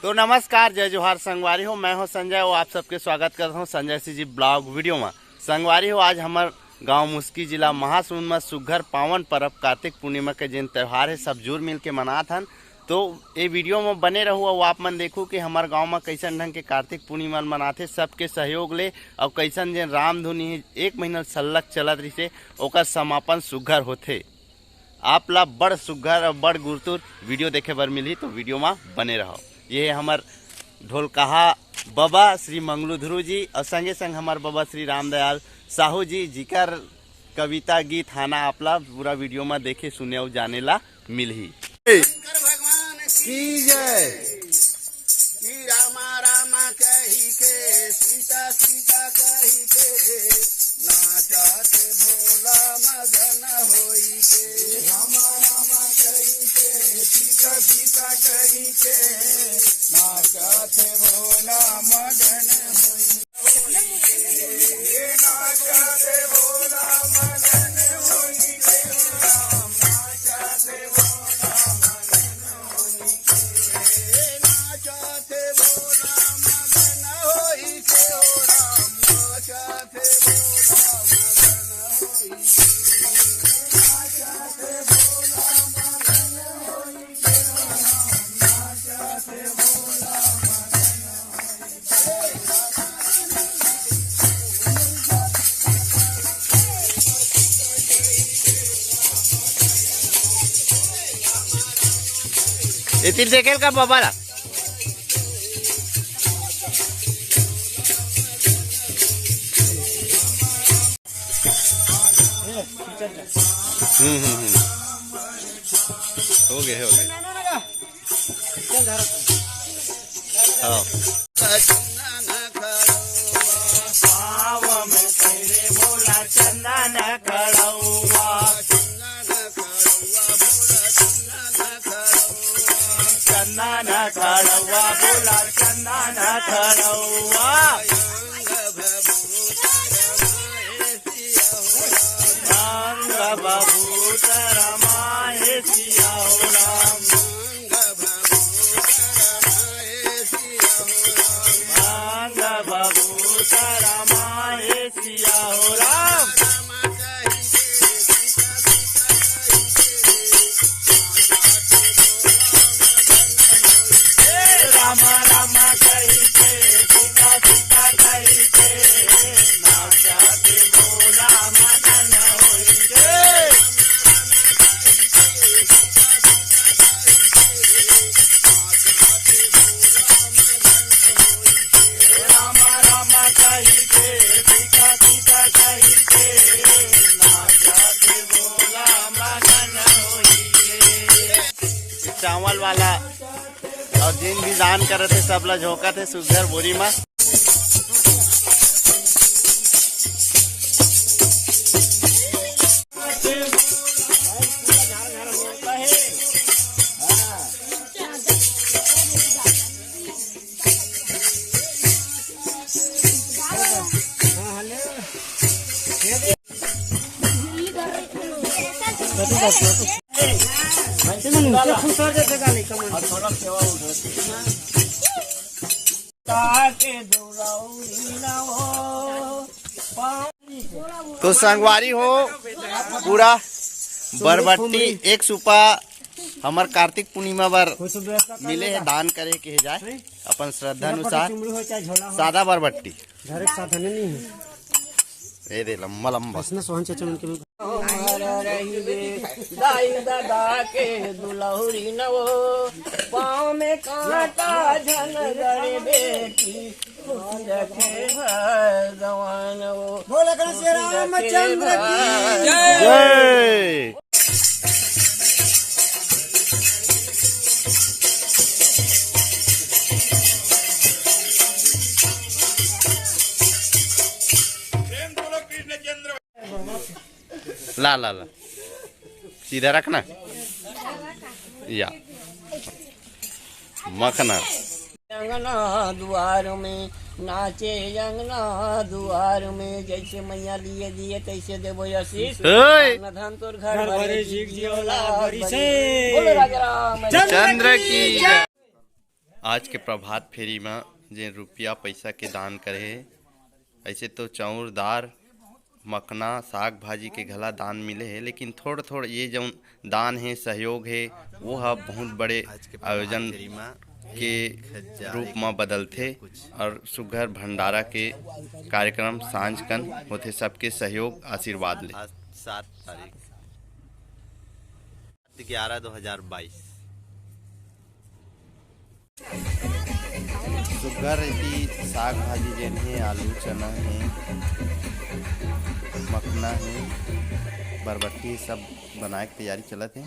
तो नमस्कार, जय जोहार संगवारी हो। मैं हूं संजय और आप सबके स्वागत करता हूं संजय सी जी ब्लॉग वीडियो में। संगवारी हो, आज हमार गांव मुस्की जिला महासुन में सुघर पावन पर्व कार्तिक पूर्णिमा के जिन त्यौहार है सब जुड़ मिल के मनात हन। तो ये वीडियो में बने रहू और आप मन देखू कि हमारे गांव में कैसन ढंग के कार्तिक पूर्णिमा मनाते, सबके सहयोग ले और कैसन जिन रामधुनी 1 महीना सलग चलत रही ओकर समापन सुघर होते। आप ला बड़ सुघर और बड़ गुरतुर वीडियो देखे बर मिली, तो वीडियो में बने रहो। ये हमार ढोलकहा बाबा श्री मंगलुध्रु जी और संगे संग हमार बाबा श्री रामदयाल साहू जी, जिकर कविता गीत हाना आपला पूरा वीडियो में देखे सुने और जाने ला मिल ही। की जय। श्री रामा रामा कही के सीता सीता कही के नाचत भोला मगन होई के। रामा रामा कही के सीता सीता कही के नाचत भोला मगन होई के। नाचत भोला मगन होई के। राम नाचत भोला मगन होई के। नाचत भोला मगन होई के। राम नाचत भोला मगन होई के। नाचत भोला मगन होई के। राम नाचत भोला येथील देखेल का बाबाला? हो गए हाँ। चंदन खड़ौआ चंदन खड़ौआ बोला चंदन खड़ौआ। रंग बबूतर माहे सिया राम। रंग बबूतर माहे सिया राम। राम राम कही के सीता सीता कही के नाचत भोला मगन होई के। राम राम कही के सीता सीता कही के नाचत भोला मगन होई के। चावल वाला और जिन भी दान करे थे सब ला झोंका थे सुघर बोरी में। तो संगवारी हो, पूरा बरबट्टी 1 सुपा हमार कार्तिक पूर्णिमा बार मिले है दान करे के जाए अपन श्रद्धा अनुसार। सादा बरबट्टी ए दे लम्बा लम्बा दाई दादा के दुलहुरी नवो पाँव में कांटा झनगड़ बेटी रखे भगवान वो। बोला कर श्री रामचंद्र की जय। ला ला ला सीधा रखना या मखना। अंगना द्वार में नाचे अंगना द्वार में जैसे मैया लिए दिए तैसे देवो आशीष। धन तोर घर भरे बोलो राजा राम चंद्र की। आज के प्रभात फेरी में जे रुपया पैसा के दान करे हे, ऐसे तो चाउर दार मखना साग भाजी के घला दान मिले है, लेकिन थोड़ा थोड़ा ये जो दान है सहयोग है वो है बहुत बड़े आयोजन के रूप में बदलते और सुघर भंडारा के कार्यक्रम सांझ कन होते सबके सहयोग आशीर्वाद ले। 7 तारीख 11/2022 सुघर की साग भाजी जेन है, आलू चना है, मखना है, बरबट्टी सब बनाए के तैयारी चलत है।